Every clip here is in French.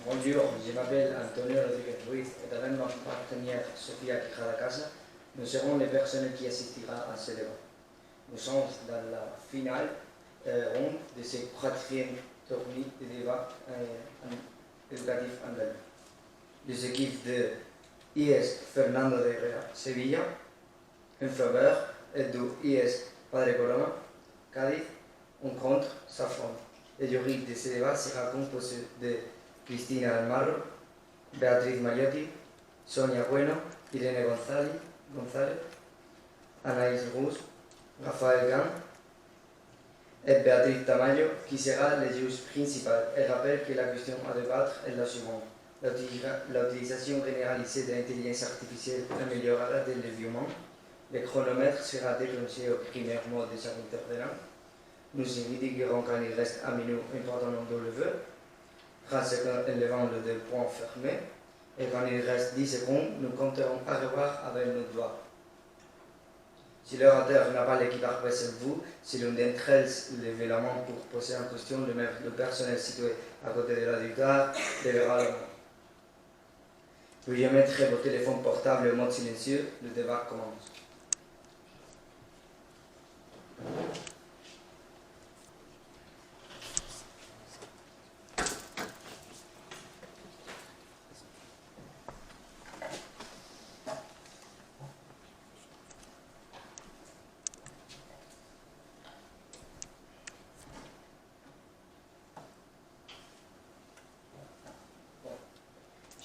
Bonjour, je m'appelle Antonio Rodríguez Ruiz et avec ma partenaire Sofia Quijada Casa, nous serons les personnes qui assisteront à ce débat. Nous sommes dans la finale ronde de ce quatrième tournoi de débat éducatif andalou. Les équipes de IS Fernando de Herrera Sevilla, en faveur, et de IS Padre Corona, Cádiz, en contre s'affrontent. Le jury de ce débat sera composé de Cristina Almagro, Beatriz Magliotti, Sonia Bueno, Irene González, Anaïs Rousse, Raphaël Gant et Béatrice Tamayo, qui sera le juge principal. Elle rappelle que la question à débattre est la suivante. L'utilisation généralisée de l'intelligence artificielle améliorera dès le développement. Le chronomètre sera déclenché au premier mot de chaque intervenant. Nous indiquerons quand il reste un minute un certain nombre de levées, 30 secondes en levant le deux points fermés, et quand il reste 10 secondes, nous compterons à revoir avec nos doigts. Si l'orateur n'a pas l'équipe après vous, si l'une d'entre elles lève la main pour poser une question, le personnel situé à côté de l'auditoire lèvera la main. Veuillez mettre vos téléphones portables en mode silencieux, le débat commence.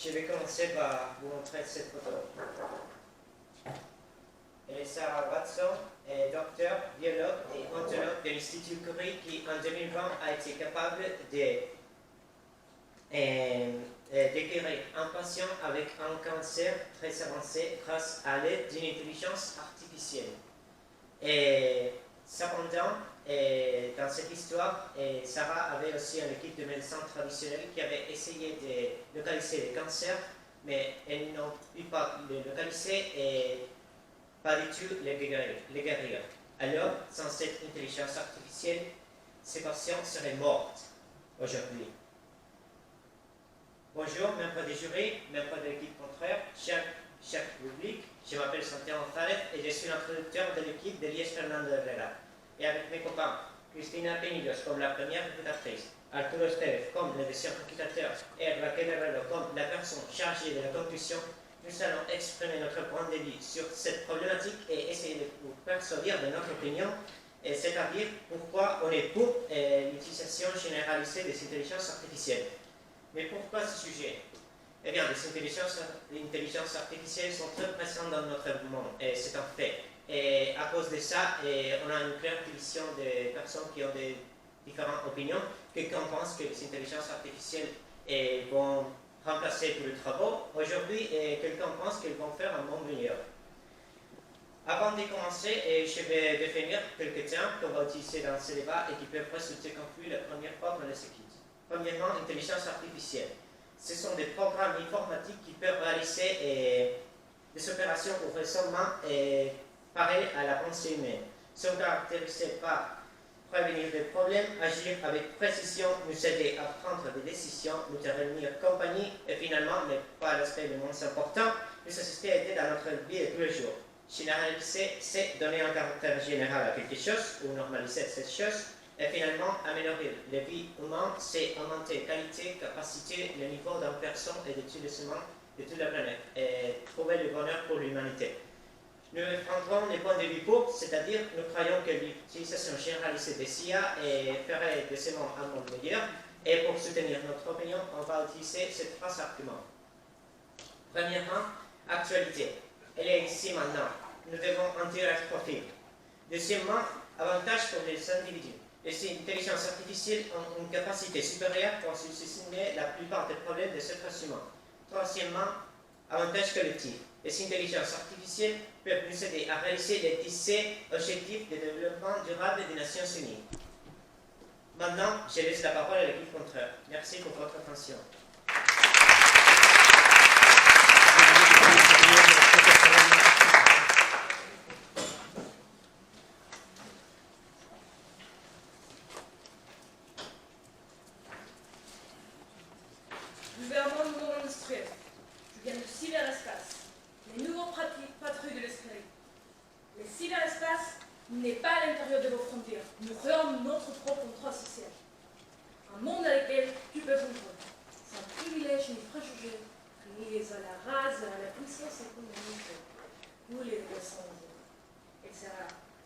Je vais commencer par vous montrer cette photo. Elle est Sarah Watson, est docteur, biologue et ontologue de l'Institut Curie qui, en 2020, a été capable de guérir un patient avec un cancer très avancé grâce à l'aide d'une intelligence artificielle. Et cependant, dans cette histoire, Sarah avait aussi une équipe de médecins traditionnels qui avaient essayé de localiser le cancer, mais elles n'ont pu pas le localiser et pas du tout le guérir. Alors, sans cette intelligence artificielle, ces patients seraient morts aujourd'hui. Bonjour, membres du jury, membres de l'équipe contraire, chef public, je m'appelle Santiago González et je suis l'introducteur de l'équipe de l'IS Fernando Herrera. Et avec mes copains, Cristina Penillos comme la première rédactrice, Arturo Estevez comme le deuxième enquêteur et Raquel Herrero comme la personne chargée de la conclusion, nous allons exprimer notre point de vue sur cette problématique et essayer de vous persuader de notre opinion, c'est-à-dire pourquoi on est pour l'utilisation généralisée des intelligences artificielles. Mais pourquoi ce sujet? Eh bien, les intelligences artificielles sont très présentes dans notre monde, et c'est un fait. Et à cause de ça, on a une claire division de personnes qui ont des différentes opinions. Quelqu'un pense que les intelligences artificielles vont remplacer tous les travaux. Aujourd'hui, quelqu'un pense qu'elles vont faire un monde meilleur. Avant de commencer, je vais définir quelques termes qu'on va utiliser dans ce débat et qui peuvent résulter confus la première fois dans les équipes. Premièrement, intelligence artificielle. Ce sont des programmes informatiques qui peuvent réaliser des opérations ou raisonnements pareils à la pensée humaine. Sont caractérisés par prévenir des problèmes, agir avec précision, nous aider à prendre des décisions, nous tenir compagnie et finalement, mais pas l'aspect le moins important, nous assister à aider dans notre vie de tous les jours. Généraliser, c'est donner un caractère général à quelque chose ou normaliser cette chose. Et finalement, améliorer la vie humaine, c'est augmenter qualité, capacité, le niveau d'une personne et de tous les humains de toute la planète et trouver le bonheur pour l'humanité. Nous prendrons les points de vue pour, c'est-à-dire nous croyons que l'utilisation généralisée des IA ferait de ce monde un monde meilleur. Et pour soutenir notre opinion, on va utiliser ces trois arguments. Premièrement, actualité. Elle est ici maintenant. Nous devons en tirer profit. Deuxièmement, avantage pour les individus. Les intelligences artificielles ont une capacité supérieure pour solutionner la plupart des problèmes des êtres humains. Troisièmement, avantage collectif. Les intelligences artificielles peuvent nous aider à réaliser les 17 objectifs de développement durable des Nations Unies. Maintenant, je laisse la parole à l'équipe contraire. Merci pour votre attention. gouvernement du monde industriel. Je viens du cyberespace, les nouveaux patrouilles de l'escalier. Le cyberespace n'est pas à l'intérieur de vos frontières. Nous créons notre propre contrat social. Un monde dans lequel tu peux vivre sans privilège ni préjugés liés à la race, à la puissance économique ou les relations, etc.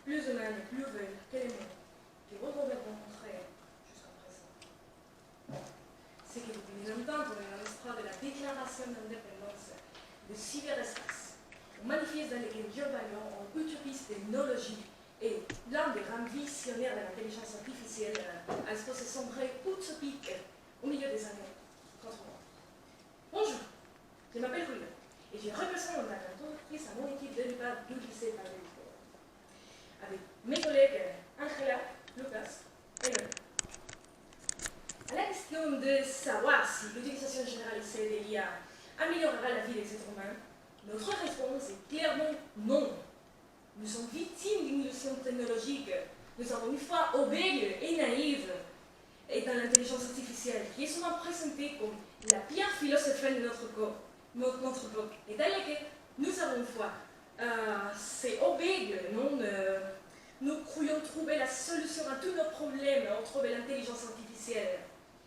Plus humaines et plus belles que les mots que vous avez rencontrés jusqu'à présent. Ce que depuis longtemps on est à l'histoire de la déclaration d'indépendance du cyberespace, un manifeste dans lequel Joe Biden, un utopiste technologique et l'un des grands visionnaires de l'intelligence artificielle, a exposé son rêve utopique au milieu des années 80. Bonjour, je m'appelle Ruben et je représente la entreprise à mon équipe de l'UPA du lycée Paris. Avec mes collègues Angela, Lucas et Léon. À la question de savoir si l'utilisation généralisée de l'IA améliorera la vie des êtres humains, notre réponse est clairement non. Nous sommes victimes d'une illusion technologique. Nous avons une foi aveugle et naïve et dans l'intelligence artificielle, qui est souvent présentée comme la pire philosophie de notre époque, et dans laquelle nous avons foi. C'est aveugle, non? Nous croyons trouver la solution à tous nos problèmes en trouvant l'intelligence artificielle.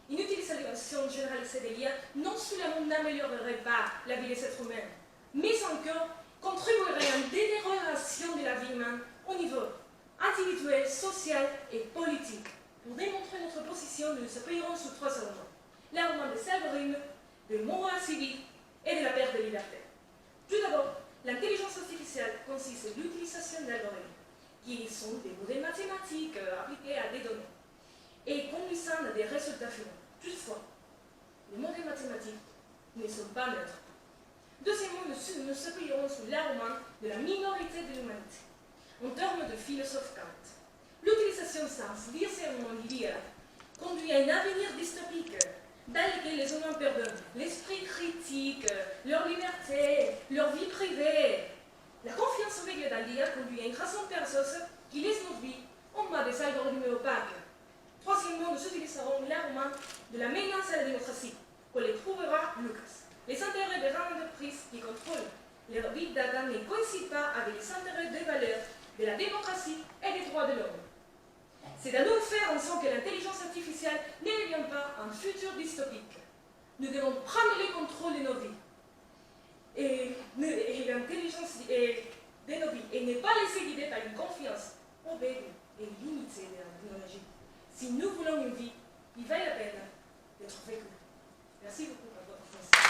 Une utilisation généralisée de l'IA non seulement n'améliorerait pas la vie des êtres humains, mais encore contribuerait à une détérioration de la vie humaine au niveau individuel, social et politique. Pour démontrer notre position, nous nous appuyerons sur 3 éléments. L'argument des algorithmes, de morale civique et de la perte de liberté. Tout d'abord, l'intelligence artificielle consiste en l'utilisation d'algorithmes, qui sont des modèles mathématiques appliqués à des données, et conduisant à des résultats finaux. Toutefois, les modèles mathématiques ne sont pas neutres. Deuxièmement, nous s'appuierons sur l'argument de la minorité de l'humanité. En termes de philosophe Kant, l'utilisation sans discernement de l'IA conduit à un avenir dystopique dans lequel les humains perdent l'esprit critique, leur liberté, leur vie privée. La confiance aveugle dans l'IA conduit à une croissance perezosa qui laisse notre vie en bas des algorithmes opaques. Troisièmement, nous utiliserons l'argument de la menace à la démocratie, qu'on les trouvera Lucas. Les intérêts des grandes entreprises qui contrôlent leur big data ne coïncident pas avec les intérêts des valeurs de la démocratie et des droits de l'homme. C'est à nous de faire en sorte que l'intelligence artificielle ne devienne pas un futur dystopique. Nous devons prendre le contrôle de nos vies et l'intelligence de nos vies et ne pas laisser guider par une confiance aveugle et limitée de la technologie. Si nous voulons une vie qui vaille la peine d'être vécue. Merci beaucoup pour votre attention.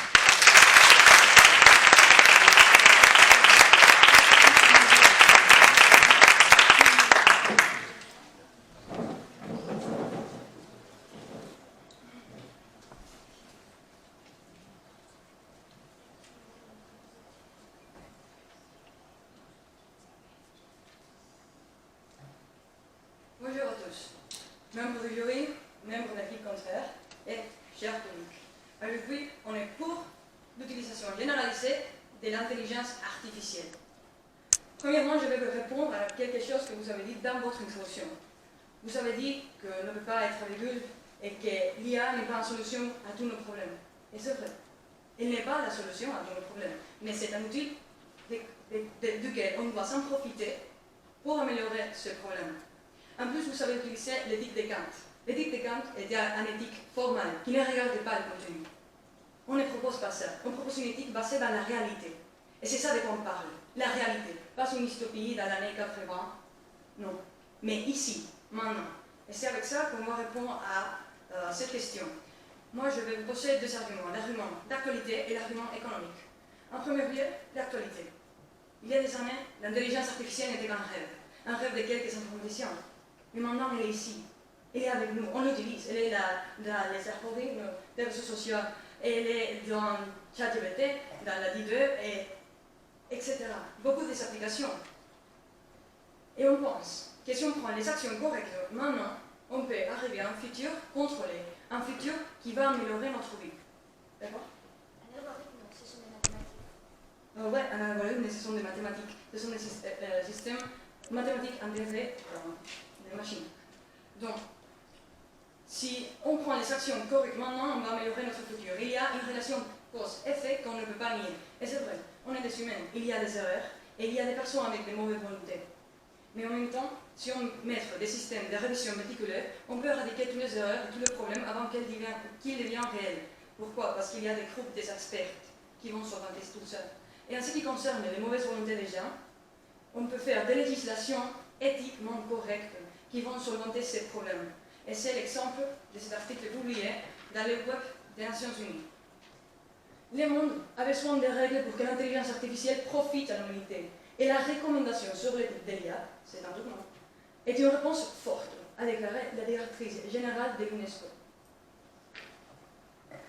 Bonjour à tous, membres du jury, membres de l'équipe contraire et chers collègues. Aujourd'hui, on est pour l'utilisation généralisée de l'intelligence artificielle. Premièrement, je vais vous répondre à quelque chose que vous avez dit dans votre introduction. Vous avez dit qu'on ne peut pas être aveugle et que l'IA n'est pas une solution à tous nos problèmes. Et c'est vrai. Elle n'est pas la solution à tous nos problèmes, mais c'est un outil duquel on doit s'en profiter pour améliorer ce problème. En plus, vous savez utiliser l'éthique de Kant. L'éthique de Kant est une éthique formelle qui ne regarde pas le contenu. On ne propose pas ça. On propose une éthique basée dans la réalité. Et c'est ça de quoi on parle. La réalité. Pas une dystopie dans l'année 80. Non. Mais ici, maintenant. Et c'est avec ça qu'on va répondre à cette question. Moi, je vais vous poser 2 arguments. L'argument d'actualité et l'argument économique. En premier lieu, l'actualité. Il y a des années, l'intelligence artificielle n'était qu'un rêve. Un rêve de quelques informaticiens. Mais maintenant, elle est ici. Elle est avec nous. On l'utilise. Elle est dans les algorithmes, les réseaux sociaux. Elle est dans ChatGPT, dans la D2, etc. Beaucoup des applications. Et on pense que si on prend les actions correctes maintenant, on peut arriver à un futur contrôlé. Un futur qui va améliorer notre vie. D'accord? Un algorithme, ce sont des mathématiques. Oui, un algorithme, ce sont des mathématiques. Ce sont des systèmes mathématiques intégrés dans les machines. Donc, Si on prend les actions correctement, on va améliorer notre futur. Il y a une relation cause-effet qu'on ne peut pas nier. Et c'est vrai, on est des humains, il y a des erreurs, et il y a des personnes avec des mauvaises volontés. Mais en même temps, si on met des systèmes de révision méticuleux, on peut éradiquer toutes les erreurs et tous les problèmes avant qu'ils deviennent réels. Pourquoi? Parce qu'il y a des groupes d'experts qui vont s'orienter tout seuls. Et en ce qui concerne les mauvaises volontés des gens, on peut faire des législations éthiquement correctes qui vont solventer ces problèmes. Et c'est l'exemple de cet article publié dans le web des Nations Unies. Le monde a besoin de règles pour que l'intelligence artificielle profite à l'humanité. Et la recommandation sur le DELIA, c'est un document, est une réponse forte, a déclaré la directrice générale de l'UNESCO.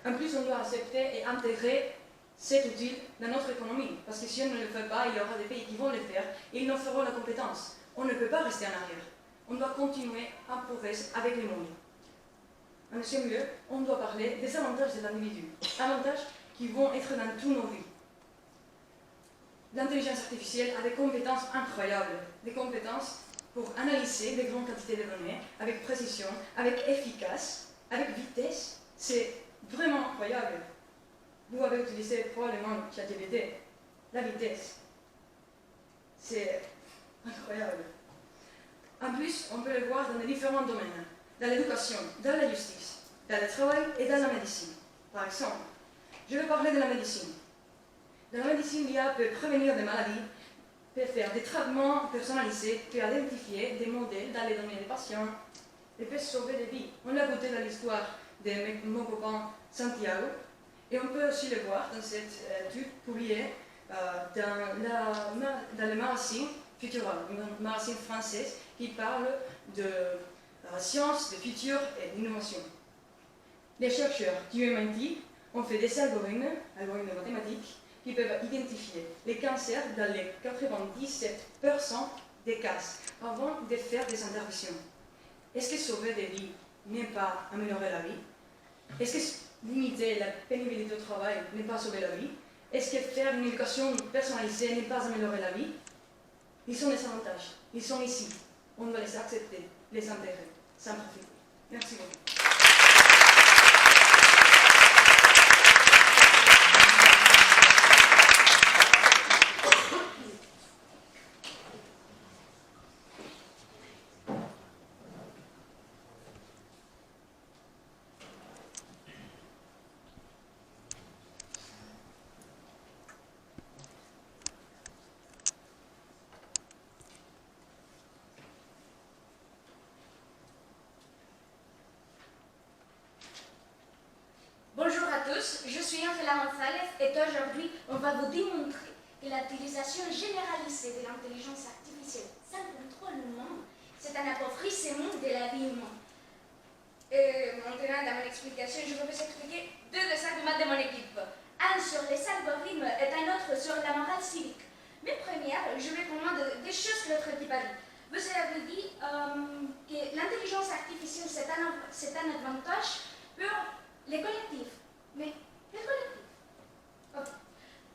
En plus, on doit accepter et intégrer cet outil dans notre économie, parce que si on ne le fait pas, il y aura des pays qui vont le faire et ils n'en feront la compétence. On ne peut pas rester en arrière. On doit continuer à progresser avec le monde. En deuxième lieu, on doit parler des avantages de l'individu, avantages qui vont être dans toutes nos vies. L'intelligence artificielle a des compétences incroyables, des compétences pour analyser des grandes quantités de données avec précision, avec efficace, avec vitesse. C'est vraiment incroyable. Vous avez utilisé probablement ChatGPT, la vitesse. C'est incroyable. En plus, on peut le voir dans les différents domaines, dans l'éducation, dans la justice, dans le travail et dans la médecine. Par exemple, je vais parler de la médecine. Dans la médecine, l'IA peut prévenir des maladies, peut faire des traitements personnalisés, peut identifier des modèles dans les données des patients, et peut sauver des vies. On l'a goûté dans l'histoire de mon copain Santiago, et on peut aussi le voir dans cette étude publiée dans le magazine Futura, un magazine français qui parle de science, de futur et d'innovation. Les chercheurs du MIT ont fait des algorithmes mathématiques, qui peuvent identifier les cancers dans les 97% des cas avant de faire des interventions. Est-ce que sauver des vies n'est pas améliorer la vie? Est-ce que limiter la pénibilité au travail n'est pas sauver la vie? Est-ce que faire une éducation personnalisée n'est pas améliorer la vie? Ils sont des avantages, ils sont ici. On doit les accepter, les intégrer, s'en profiter. Merci beaucoup. Bonjour à tous, je suis Angela González et aujourd'hui on va vous démontrer que l'utilisation généralisée de l'intelligence artificielle sans contrôle humain, c'est un appauvrissement de la vie humaine. Maintenant, dans mon explication, je vais vous expliquer deux des arguments de mon équipe. Un sur les algorithmes et un autre sur la morale civique. Mais première, je vais prendre des choses que l'autre équipe a dit. Vous avez dit que l'intelligence artificielle c'est un avantage pour les collectifs. Mais quel collectif? Okay.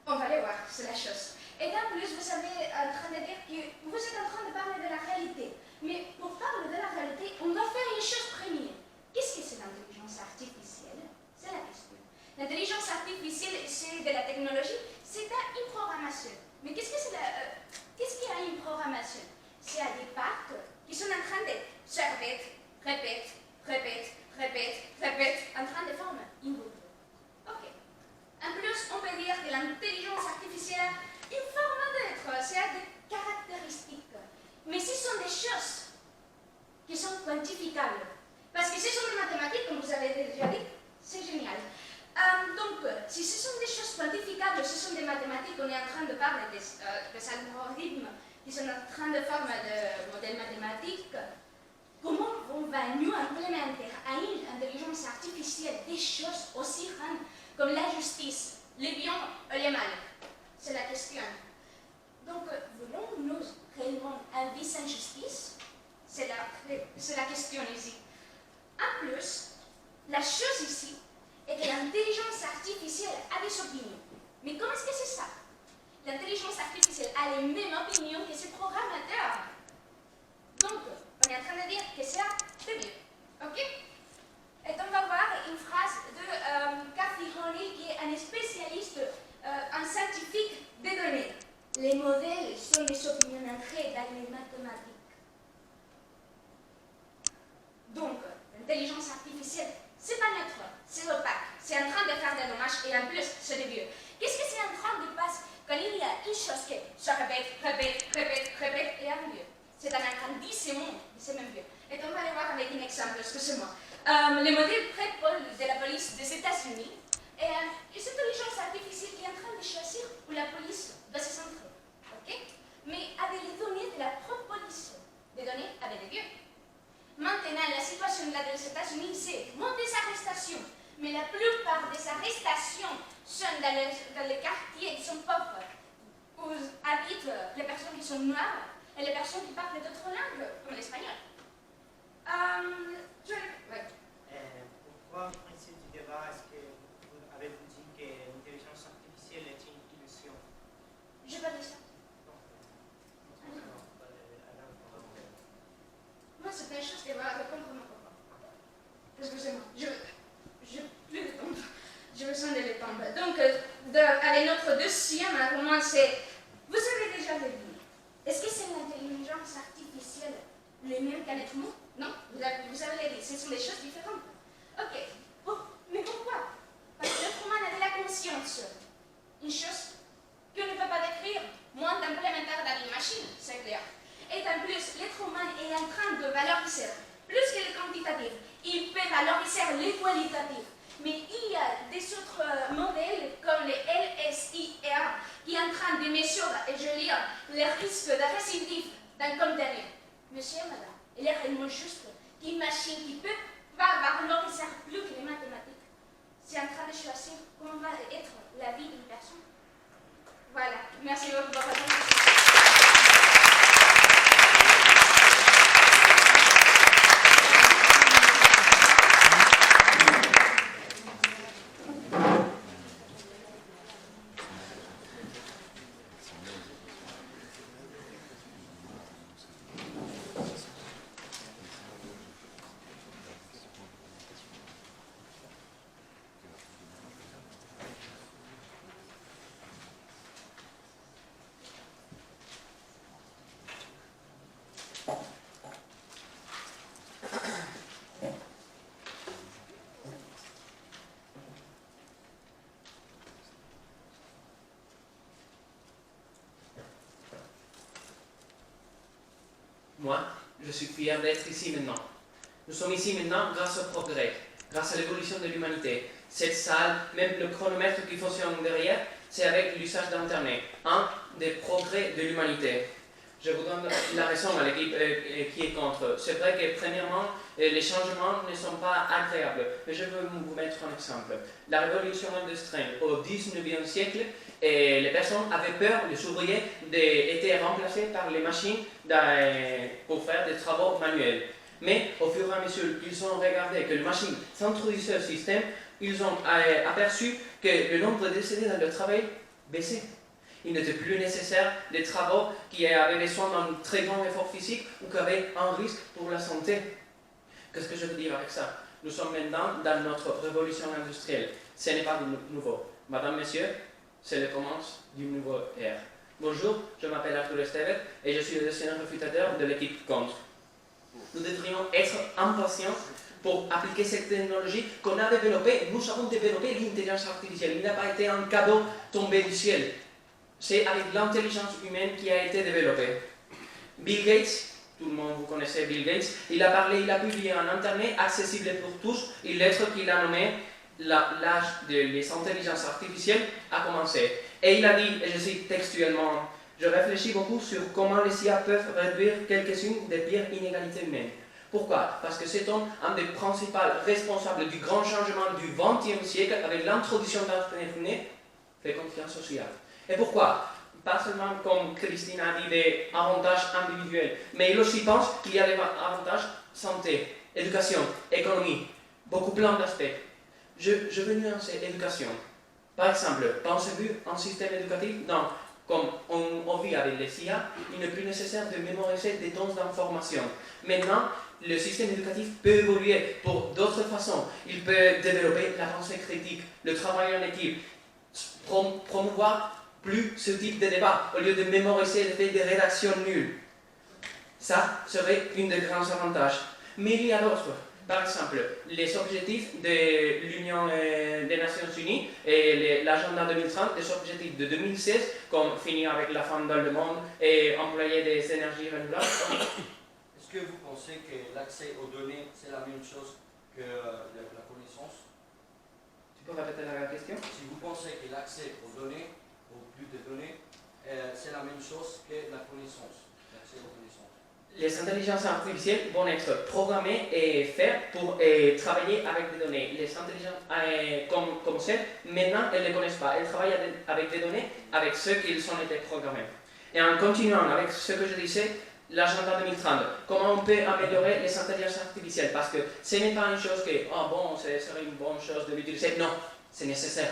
On va aller voir, c'est la chose. Et en plus, vous avez en train de dire que vous êtes en train de parler de la réalité. Mais pour parler de la réalité, on doit faire une chose première. Qu'est-ce que c'est l'intelligence artificielle? C'est la question. L'intelligence artificielle, c'est de la technologie, c'est une programmation. Mais qu'est-ce qu'il y a une programmation? C'est à des parts qui sont en train de se répète, en train de former une boucle. Ok. En plus, on peut dire que l'intelligence artificielle a une forme d'être, c'est des caractéristiques. Mais ce sont des choses qui sont quantificables. Parce que ce sont des mathématiques, comme vous avez déjà dit, c'est génial. Donc, si ce sont des choses quantificables, ce sont des mathématiques, on est en train de parler des algorithmes qui sont en train de former des modèles mathématiques, comment on va nous implémenter à une intelligence artificielle des choses aussi grandes comme la justice, les bien et les mal? C'est la question. Donc, voulons-nous réellement un vie sans justice? C'est la question ici. En plus, la chose ici est que l'intelligence artificielle a des opinions. Mais comment est-ce que c'est ça? L'intelligence artificielle a les mêmes opinions que ses programmateurs. Donc, on est en train de dire que c'est mieux. Ok? et en plus, c'est des vieux. Qu'est-ce que c'est en train de passer quand il y a une chose qui se répète, et un vieux? C'est un agrandissement de ces mêmes vieux. Et on va aller voir avec un exemple, excusez-moi. Le modèle pré-Paul de la police des États-Unis et cette intelligence artificielle qui est en train de choisir où la police va se centrer. Ok? Mais avec les données de la propre police, des données avec les vieux. Maintenant, la situation là des États-Unis, c'est moins des arrestations, mais la plupart des arrestations sont dans les quartiers qui sont pauvres, où habitent les personnes qui sont noires et les personnes qui parlent d'autres langues, comme l'espagnol. Pourquoi, au principe du débat, est-ce que vous avez-vous dit que l'intelligence artificielle est une illusion? Je vais dire ça. Moi, c'est une chose qui va répondre à mon papa. Excusez-moi, je plus de temps. Je me sens de l'étendre. Donc, allez, notre deuxième argument, c'est, vous avez déjà deviné, est-ce que c'est l'intelligence artificielle le même qu'un être humain? Non, vous avez dit, ce sont des choses différentes. Ok, mais pourquoi? Parce que l'être humain a de la conscience. Une chose qu'on ne peut pas décrire, moins d'implémentaire dans une machine, c'est clair. Et en plus, l'être humain est en train de valoriser plus que le quantitatif. Il peut valoriser le qualitatif. Mais il y a des autres modèles comme le LSIR qui est en train de mesurer, et je lis, les risques de récidive d'un contenu. Monsieur et madame, il est réellement juste qu'une machine qui peut valoriser plus que les mathématiques, c'est en train de choisir comment va être la vie d'une personne. Voilà, merci beaucoup pour votre attention. Moi, je suis fier d'être ici maintenant. Nous sommes ici maintenant grâce au progrès, grâce à l'évolution de l'humanité. Cette salle, même le chronomètre qui fonctionne derrière, c'est avec l'usage d'Internet, un des progrès de l'humanité. Je vous donne la raison à l'équipe qui est contre. C'est vrai que, premièrement, les changements ne sont pas agréables. Mais je veux vous mettre un exemple. La révolution industrielle au 19e siècle, les personnes avaient peur, les ouvriers, étaient remplacés par les machines pour faire des travaux manuels. Mais au fur et à mesure qu'ils ont regardé que les machines s'introduisaient au système, ils ont aperçu que le nombre de décédés dans le travail baissait. Il n'était plus nécessaire des travaux qui avaient besoin d'un très grand effort physique ou qui avaient un risque pour la santé. Qu'est-ce que je veux dire avec ça? Nous sommes maintenant dans notre révolution industrielle. Ce n'est pas nouveau. Madame, Messieurs, c'est le commencement d'une nouvelle ère. Bonjour, je m'appelle Arthur Estevez et je suis le deuxième réfutateur de l'équipe contre. Nous devrions être impatients pour appliquer cette technologie qu'on a développée. Nous avons développé l'intelligence artificielle. Il n'a pas été un cadeau tombé du ciel. C'est avec l'intelligence humaine qui a été développée. Bill Gates, tout le monde vous connaissez Bill Gates, il a publié un Internet accessible pour tous, une lettre qu'il a nommée l'âge des intelligences artificielles a commencé. Et il a dit, et je cite textuellement, je réfléchis beaucoup sur comment les IA peuvent réduire quelques-unes des pires inégalités humaines. Pourquoi? Parce que c'est un des principaux responsables du grand changement du XXe siècle avec l'introduction d'Internet, les confiances sociales. Et pourquoi? Pas seulement, comme Christine a dit, des avantages individuels, mais il aussi pense qu'il y a des avantages santé, éducation, économie, beaucoup plein d'aspects. Je veux nuancer éducation. Par exemple, pensez-vous un système éducatif comme on vit avec les IA, il n'est plus nécessaire de mémoriser des tonnes d'informations. Maintenant, le système éducatif peut évoluer pour d'autres façons. Il peut développer la pensée critique, le travail en équipe, promouvoir plus ce type de débat, au lieu de mémoriser le fait des rédactions nulles. Ça serait un des grands avantages. Mais il y a d'autres. Par exemple, les objectifs de l'Union des Nations Unies et l'agenda 2030, des objectifs de 2016, comme finir avec la faim dans le monde et employer des énergies renouvelables. Est-ce que vous pensez que l'accès aux données, c'est la même chose que la connaissance? Tu peux répéter la question? Si vous pensez que l'accès aux données, au plus de données, c'est la même chose que la connaissance, l'accès aux connaissances. Les intelligences artificielles vont être programmées et faites pour travailler avec des données. Les intelligences comme celles, maintenant, elles ne connaissent pas. Elles travaillent avec des données, avec ceux qui ont été programmés. Et en continuant avec ce que je disais, l'agenda 2030, comment on peut améliorer les intelligences artificielles? Parce que ce n'est pas une chose que, oh bon, ce serait une bonne chose de l'utiliser. Non, c'est nécessaire.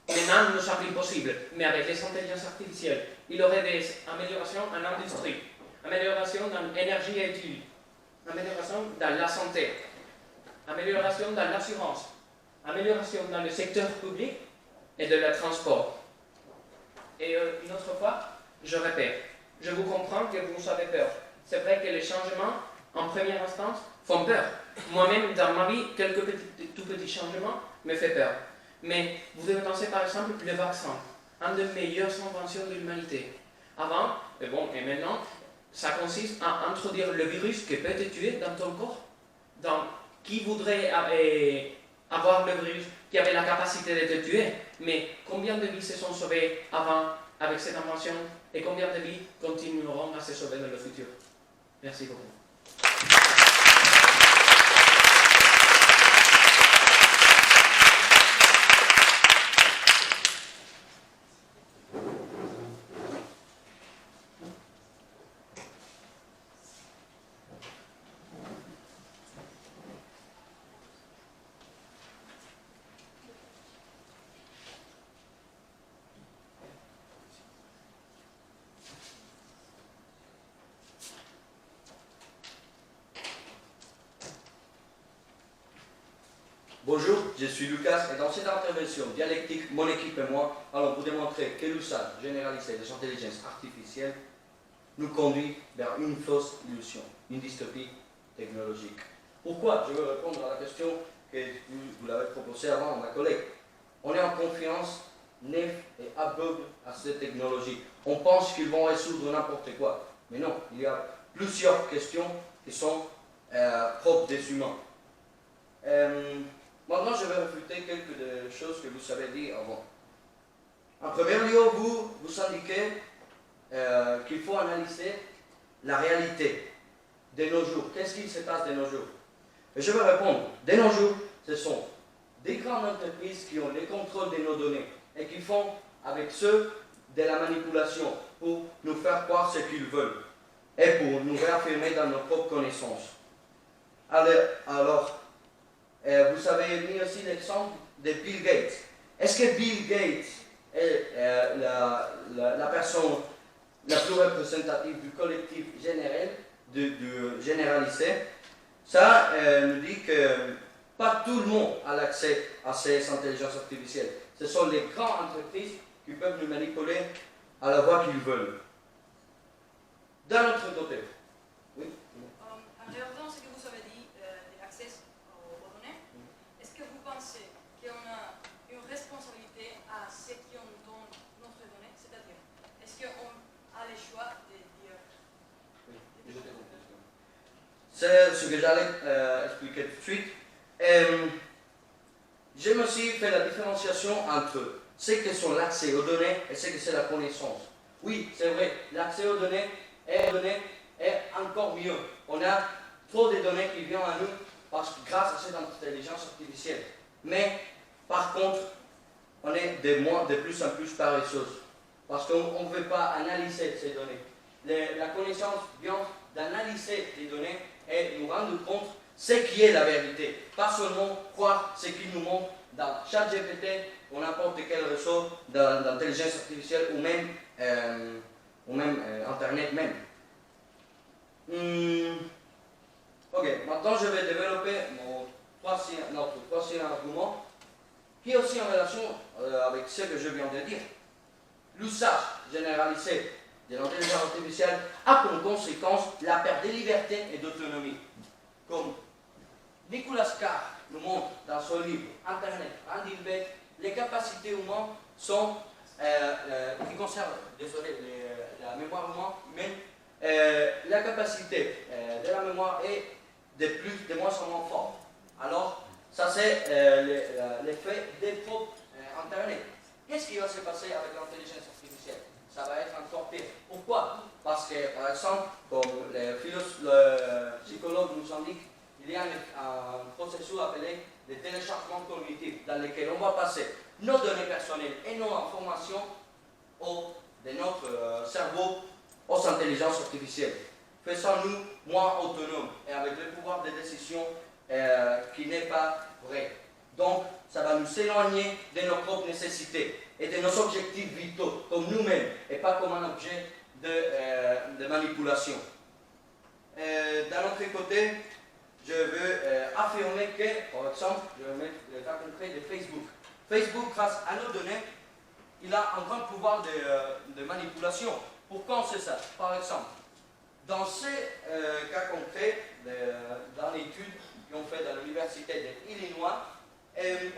Maintenant, nous semble impossible. Mais avec les intelligences artificielles, il y aurait des améliorations en industrie, amélioration dans l'énergie et études, amélioration dans la santé, amélioration dans l'assurance, amélioration dans le secteur public et de le transport. Et une autre fois, je répète, je vous comprends que vous avez peur. C'est vrai que les changements, en première instance, font peur. Moi-même, dans ma vie, quelques tout petits changements me font peur. Mais vous devez penser par exemple le vaccin, une des meilleures inventions de l'humanité. Avant, et maintenant, ça consiste à introduire le virus qui peut te tuer dans ton corps. Donc, qui voudrait avoir le virus qui avait la capacité de te tuer? Mais combien de vies se sont sauvées avant avec cette invention et combien de vies continueront à se sauver dans le futur? Merci beaucoup. Bonjour, je suis Lucas et dans cette intervention dialectique, mon équipe et moi allons vous démontrer que l'usage généralisé des intelligences artificielles nous conduit vers une fausse illusion, une dystopie technologique. Pourquoi? Je veux répondre à la question que vous l'avez proposée avant, ma collègue. On est en confiance naïf et aveugle à ces technologies. On pense qu'ils vont résoudre n'importe quoi. Mais non, il y a plusieurs questions qui sont propres des humains. Maintenant, je vais réfuter quelques des choses que vous avez dit avant. En premier lieu, vous indiquez qu'il faut analyser la réalité de nos jours. Qu'est-ce qui se passe de nos jours? Et je vais répondre. De nos jours, ce sont des grandes entreprises qui ont le contrôle de nos données et qui font avec ceux de la manipulation pour nous faire croire ce qu'ils veulent et pour nous réaffirmer dans nos propres connaissances. Alors, vous avez mis aussi l'exemple de Bill Gates. Est-ce que Bill Gates est la personne la plus représentative du collectif général, du généralisé? Ça nous dit que pas tout le monde a l'accès à ces intelligences artificielles. Ce sont les grandes entreprises qui peuvent nous manipuler à la voie qu'ils veulent. D'un autre côté. Oui. En regardant ce que vous avez dit de l'accès aux données, est-ce que vous pensez qu'on a une responsabilité à ceux qui ont donné notre donnée? C'est-à-dire, est-ce qu'on a le choix de dire... Oui, je t'ai compris. C'est ce que j'allais expliquer tout de suite. J'ai aussi fait la différenciation entre ce que sont l'accès aux données et ce que c'est la connaissance. Oui, c'est vrai, l'accès aux données est encore mieux. On a trop de données qui viennent à nous grâce à cette intelligence artificielle. Mais, par contre, on est de plus en plus paresseux. Parce qu'on ne veut pas analyser ces données. La connaissance vient d'analyser les données et nous rendre compte ce qui est la vérité. Pas seulement croire ce qu'ils nous montrent dans ChatGPT ou n'importe quel réseau d'intelligence artificielle ou même Internet même. Ok, maintenant je vais développer notre troisième argument qui est aussi en relation avec ce que je viens de dire. L'usage généralisé de l'intelligence artificielle a comme conséquence la perte de liberté et d'autonomie. Comme Nicolas Carr nous montre dans son livre Internet, Andy Beck, les capacités humaines sont, qui concernent, la mémoire humaine, la capacité de la mémoire est de moins en moins forte. Alors, ça c'est l'effet des propres Internet. Qu'est-ce qui va se passer avec l'intelligence artificielle? Ça va être encore pire. Pourquoi? Parce que, par exemple, comme les psychologues nous indiquent, il y a un processus appelé le téléchargement cognitif, dans lequel on va passer nos données personnelles et nos informations de notre cerveau aux intelligences artificielles. Faisons-nous moins autonomes et avec le pouvoir de décision qui n'est pas vrai. Donc, ça va nous éloigner de nos propres nécessités et de nos objectifs vitaux, comme nous-mêmes, et pas comme un objet de manipulation. D'un autre côté, je veux affirmer que, par exemple, je vais mettre le cas concret de Facebook. Facebook, grâce à nos données, il a un grand pouvoir de manipulation. Pourquoi on sait ça? Par exemple, dans ces cas concrets, dans l'étude qu'on fait dans l'université d'Illinois,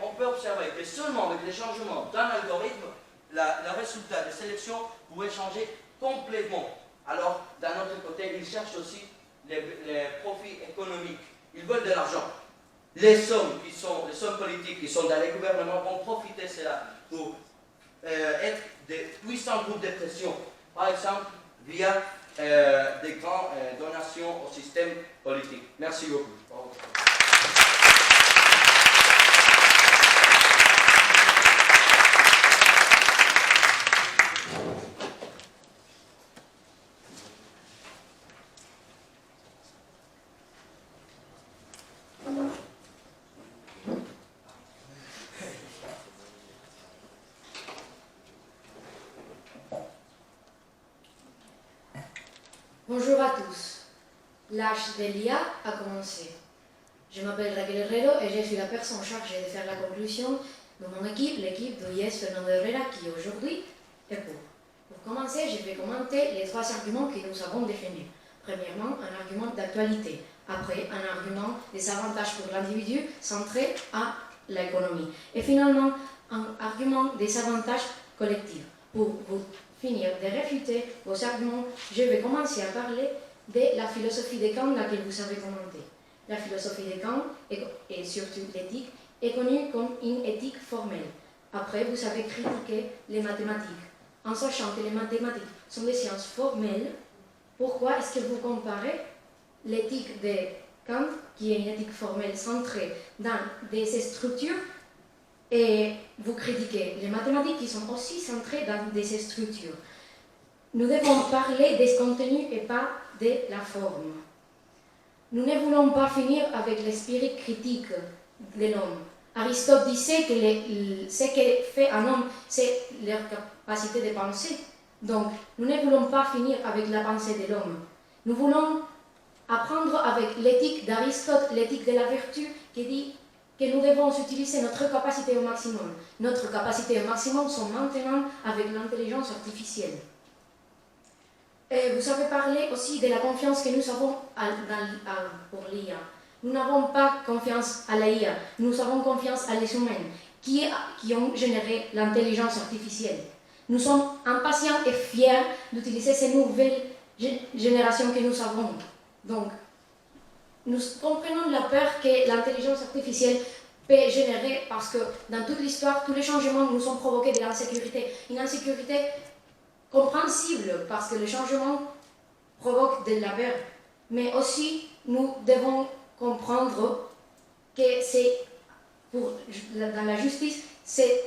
on peut observer que seulement avec les changements d'un algorithme, le résultat de sélection pouvait changer complètement. Alors, d'un autre côté, ils cherchent aussi les profits économiques. Ils veulent de l'argent. Les sommes politiques qui sont dans les gouvernements vont profiter de cela pour être des puissants groupes de pression. Par exemple, via des grandes donations au système politique. Merci beaucoup. Bonjour à tous. L'âge de l'IA a commencé. Je m'appelle Raquel Herrero et je suis la personne chargée de faire la conclusion de mon équipe, l'équipe d'Uyes Fernando Herrera, qui aujourd'hui est pour. Pour commencer, je vais commenter les trois arguments que nous avons défendus. Premièrement, un argument d'actualité. Après, un argument des avantages pour l'individu centré à l'économie. Et finalement, un argument des avantages collectifs. Pour vous finir de réfuter vos arguments, je vais commencer à parler de la philosophie de Kant, laquelle vous avez commenté. La philosophie de Kant, et surtout l'éthique, est connue comme une éthique formelle. Après, vous avez critiqué les mathématiques. En sachant que les mathématiques sont des sciences formelles, pourquoi est-ce que vous comparez l'éthique de Kant, qui est une éthique formelle centrée dans des structures, et vous critiquez les mathématiques qui sont aussi centrées dans des structures? Nous devons parler des contenus et pas de la forme. Nous ne voulons pas finir avec l'esprit critique de l'homme. Aristote disait que ce que fait un homme, c'est leur capacité de penser. Donc, nous ne voulons pas finir avec la pensée de l'homme. Nous voulons apprendre avec l'éthique d'Aristote, l'éthique de la vertu, qui dit que nous devons utiliser notre capacité au maximum. Notre capacité au maximum sont maintenant avec l'intelligence artificielle. Et vous avez parlé aussi de la confiance que nous avons pour l'IA. Nous n'avons pas confiance à l'IA, nous avons confiance à les humains qui ont généré l'intelligence artificielle. Nous sommes impatients et fiers d'utiliser ces nouvelles générations que nous avons. Donc, nous comprenons la peur que l'intelligence artificielle peut générer parce que dans toute l'histoire, tous les changements nous ont provoqué de l'insécurité. Une insécurité compréhensible parce que le changement provoque de la peur. Mais aussi, nous devons comprendre que dans la justice, c'est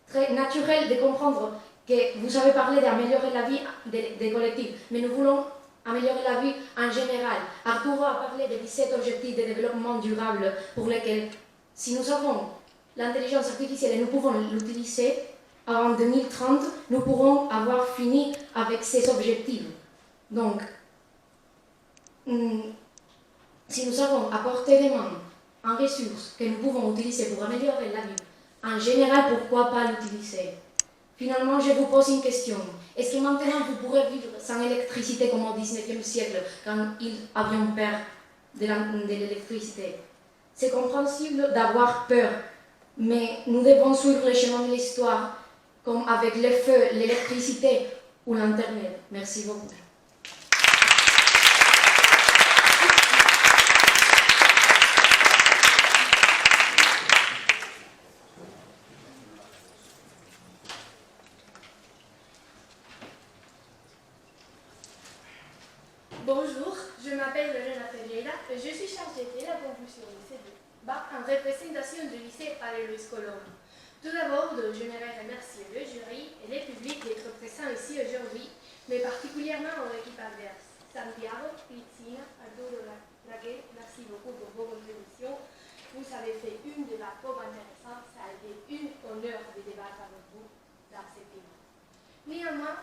très naturel de comprendre que vous avez parlé d'améliorer la vie des collectifs, mais nous voulons améliorer la vie en général. Arturo a parlé des 17 objectifs de développement durable pour lesquels, si nous avons l'intelligence artificielle et nous pouvons l'utiliser, avant 2030, nous pourrons avoir fini avec ces objectifs. Donc, si nous avons à portée de main en ressources que nous pouvons utiliser pour améliorer la vie, en général, pourquoi pas l'utiliser? Finalement, je vous pose une question. Est-ce que maintenant vous pourrez vivre sans électricité comme au XIXe siècle, quand ils avaient peur de l'électricité? C'est compréhensible d'avoir peur, mais nous devons suivre le chemin de l'histoire, comme avec le feu, l'électricité ou l'Internet. Merci beaucoup. Bonjour, je m'appelle Renata Leila et je suis chargée de la conclusion de ce débat en représentation du lycée Paris-Louis Colomb. Tout d'abord, j'aimerais remercier le jury et le public d'être présents ici aujourd'hui, mais particulièrement l'équipe adverse. Santiago, Cristina, Arturo, Raquel, merci beaucoup pour vos contributions. Vous avez fait une débat trop intéressant, ça a été un honneur de débattre avec vous dans ce débat. Néanmoins,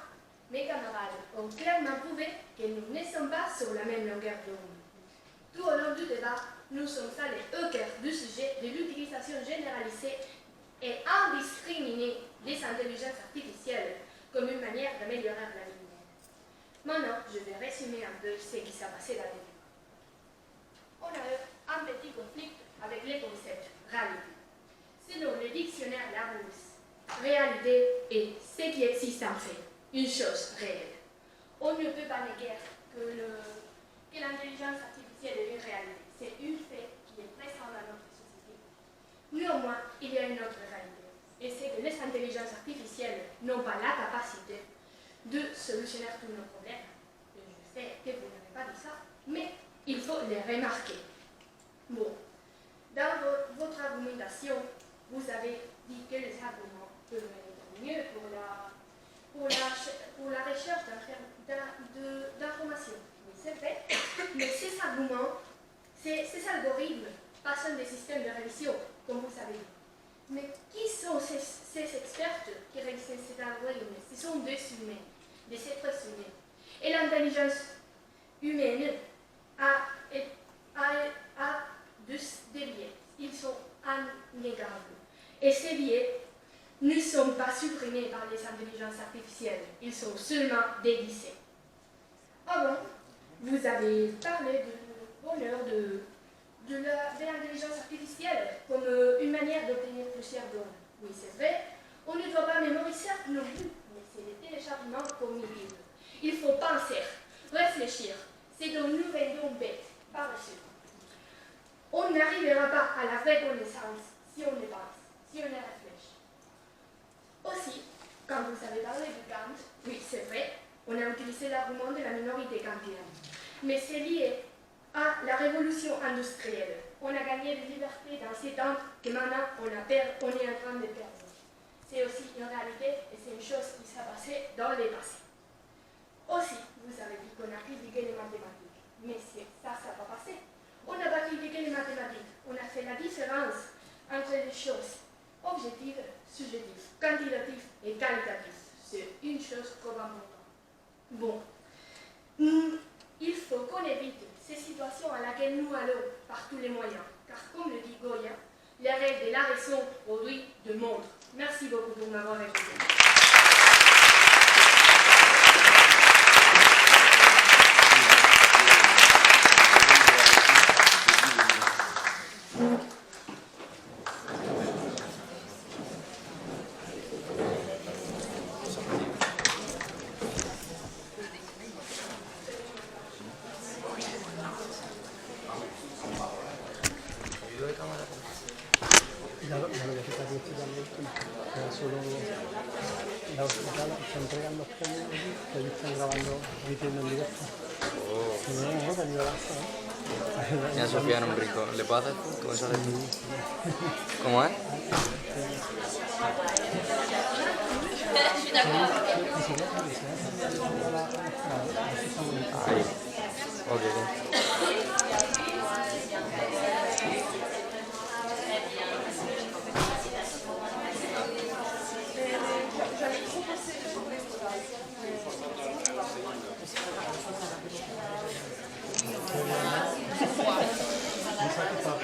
mes camarades ont clairement prouvé que nous ne sommes pas sur la même longueur d'onde. Tout au long du débat, nous sommes allés au cœur du sujet de l'utilisation généralisée et indiscriminée des intelligences artificielles comme une manière d'améliorer la vie humaine. Maintenant, je vais résumer un peu ce qui s'est passé dans le débat. On a eu un petit conflit avec les concepts réalité. Selon le dictionnaire Larousse, réalité est ce qui existe en fait. Une chose réelle. On ne peut pas néguer que l'intelligence artificielle est une réalité. C'est un fait qui est présent dans notre société. Néanmoins, il y a une autre réalité. Et c'est que les intelligences artificielles n'ont pas la capacité de solutionner tous nos problèmes. Et je sais que vous n'avez pas dit ça, mais il faut les remarquer. Bon, dans votre argumentation, vous avez dit que les arguments peuvent être mieux pour la recherche d'informations. Oui, c'est vrai, mais ces arguments, ces algorithmes passent des systèmes de révision, comme vous savez. Mais qui sont ces experts qui révisent ces algorithmes? Ce sont des humains, des êtres humains. Et l'intelligence humaine a des biais. Ils sont innégables. Et ces biais ne sont pas supprimés par les intelligences artificielles, ils sont seulement déguisés. Avant, vous avez parlé du bonheur de l'intelligence artificielle comme une manière d'obtenir plusieurs données. Oui, c'est vrai, on ne doit pas mémoriser non plus, mais c'est le téléchargement cognitif. Il faut penser, réfléchir, c'est donc nous vendons bête, par reçu. On n'arrivera pas à la vraie connaissance si on ne pense, si on ne réfléchit. Aussi, quand vous avez parlé de Kant, oui, c'est vrai, on a utilisé l'argument de la minorité kantienne. Mais c'est lié à la révolution industrielle. On a gagné de liberté dans ces temps que maintenant on est en train de perdre. C'est aussi une réalité et c'est une chose qui s'est passée dans le passé. Aussi, vous avez dit qu'on a critiqué les mathématiques. Mais ça n'a pas passé. On n'a pas critiqué les mathématiques. On a fait la différence entre les choses objectives, subjectives, quantitatives et qualitatives. C'est une chose trop importante. Bon, il faut qu'on évite ces situations à laquelle nous allons par tous les moyens. Car comme le dit Goya, les règles de la raison aujourd'hui démontrent. Merci beaucoup pour m'avoir écouté. Mira, Sofía, no me rico. ¿Le puedo hacer? ¿Cómo se hace? ¿Cómo es? Ahí. Ok. Wow.